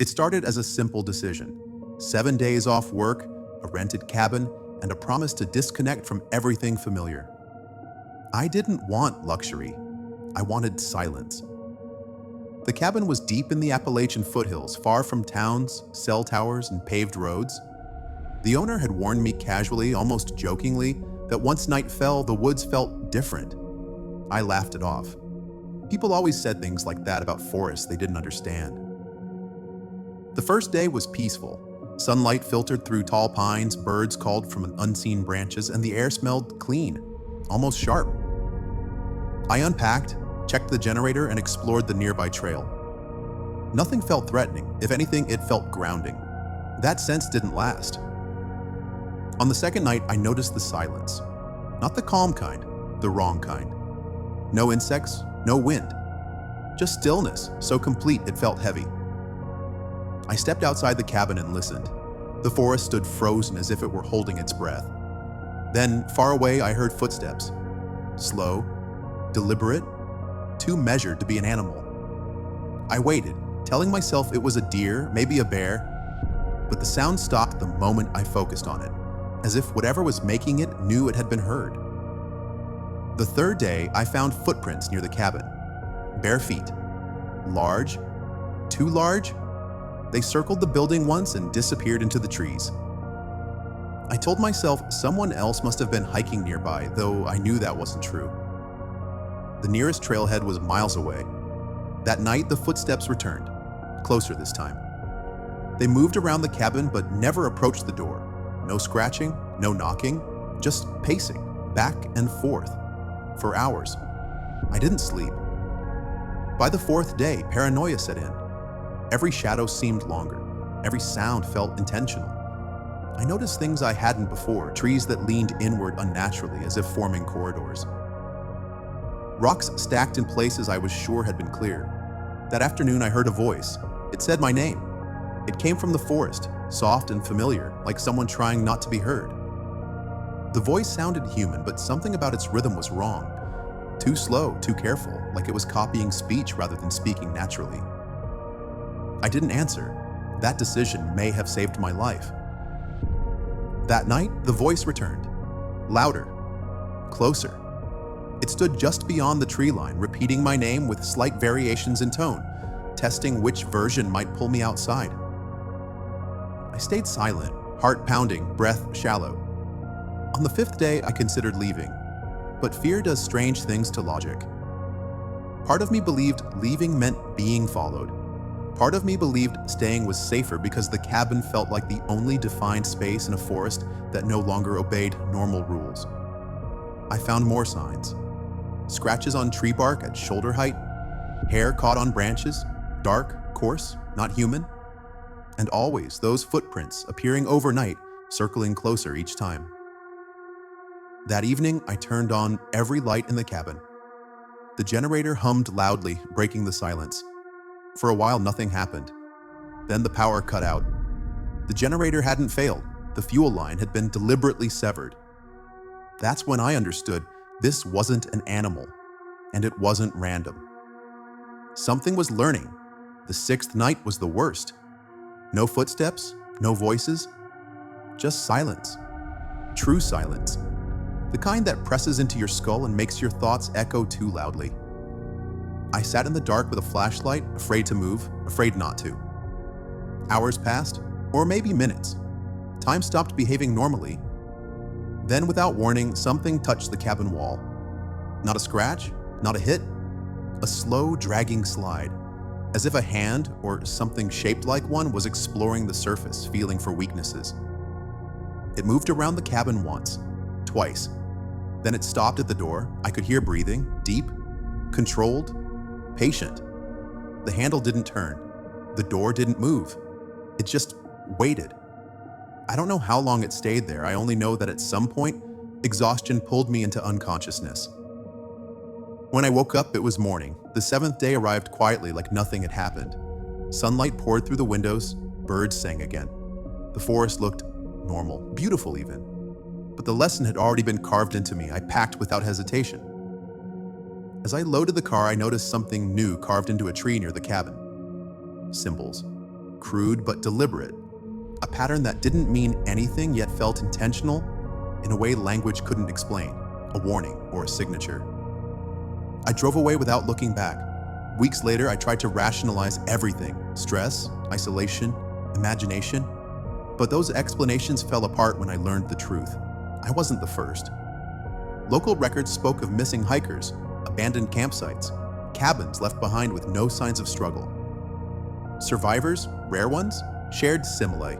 It started as a simple decision: 7 days off work, a rented cabin, and a promise to disconnect from everything familiar. I didn't want luxury. I wanted silence. The cabin was deep in the Appalachian foothills, far from towns, cell towers, and paved roads. The owner had warned me casually, almost jokingly, that once night fell, the woods felt different. I laughed it off. People always said things like that about forests they didn't understand. The first day was peaceful. Sunlight filtered through tall pines, birds called from unseen branches, and the air smelled clean, almost sharp. I unpacked, checked the generator, and explored the nearby trail. Nothing felt threatening. If anything, it felt grounding. That sense didn't last. On the second night, I noticed the silence. Not the calm kind, the wrong kind. No insects, no wind. Just stillness, so complete it felt heavy. I stepped outside the cabin and listened. The forest stood frozen as if it were holding its breath. Then, far away, I heard footsteps. Slow, deliberate, too measured to be an animal. I waited, telling myself it was a deer, maybe a bear, but the sound stopped the moment I focused on it, as if whatever was making it knew it had been heard. The third day, I found footprints near the cabin. Bare feet. Large. Too large. They circled the building once and disappeared into the trees. I told myself someone else must have been hiking nearby, though I knew that wasn't true. The nearest trailhead was miles away. That night, the footsteps returned, closer this time. They moved around the cabin but never approached the door. No scratching, no knocking, just pacing, back and forth, for hours. I didn't sleep. By the fourth day, paranoia set in. Every shadow seemed longer. Every sound felt intentional. I noticed things I hadn't before, trees that leaned inward unnaturally, as if forming corridors. Rocks stacked in places I was sure had been cleared. That afternoon, I heard a voice. It said my name. It came from the forest, soft and familiar, like someone trying not to be heard. The voice sounded human, but something about its rhythm was wrong. Too slow, too careful, like it was copying speech rather than speaking naturally. I didn't answer. That decision may have saved my life. That night, the voice returned. Louder. Closer. It stood just beyond the tree line, repeating my name with slight variations in tone, testing which version might pull me outside. I stayed silent, heart pounding, breath shallow. On the fifth day, I considered leaving, but fear does strange things to logic. Part of me believed leaving meant being followed. Part of me believed staying was safer because the cabin felt like the only defined space in a forest that no longer obeyed normal rules. I found more signs. Scratches on tree bark at shoulder height, hair caught on branches, dark, coarse, not human, and always those footprints appearing overnight, circling closer each time. That evening, I turned on every light in the cabin. The generator hummed loudly, breaking the silence. For a while, nothing happened. Then the power cut out. The generator hadn't failed. The fuel line had been deliberately severed. That's when I understood this wasn't an animal, and it wasn't random. Something was learning. The sixth night was the worst. No footsteps, no voices, just silence. True silence. The kind that presses into your skull and makes your thoughts echo too loudly. I sat in the dark with a flashlight, afraid to move, afraid not to. Hours passed, or maybe minutes. Time stopped behaving normally. Then, without warning, something touched the cabin wall. Not a scratch, not a hit, a slow, dragging slide, as if a hand, or something shaped like one, was exploring the surface, feeling for weaknesses. It moved around the cabin once, twice. Then it stopped at the door. I could hear breathing, deep, controlled, patient. The handle didn't turn. The door didn't move. It just waited. I don't know how long it stayed there. I only know that at some point, exhaustion pulled me into unconsciousness. When I woke up, it was morning. The seventh day arrived quietly, like nothing had happened. Sunlight poured through the windows. Birds sang again. The forest looked normal, beautiful even. But the lesson had already been carved into me. I packed without hesitation. As I loaded the car, I noticed something new carved into a tree near the cabin. Symbols. crude but deliberate, a pattern that didn't mean anything yet felt intentional in a way language couldn't explain, a warning or a signature. I drove away without looking back. Weeks later, I tried to rationalize everything: stress, isolation, imagination. But those explanations fell apart when I learned the truth. I wasn't the first. Local records spoke of missing hikers, abandoned campsites, cabins left behind with no signs of struggle. Survivors, rare ones, shared simile.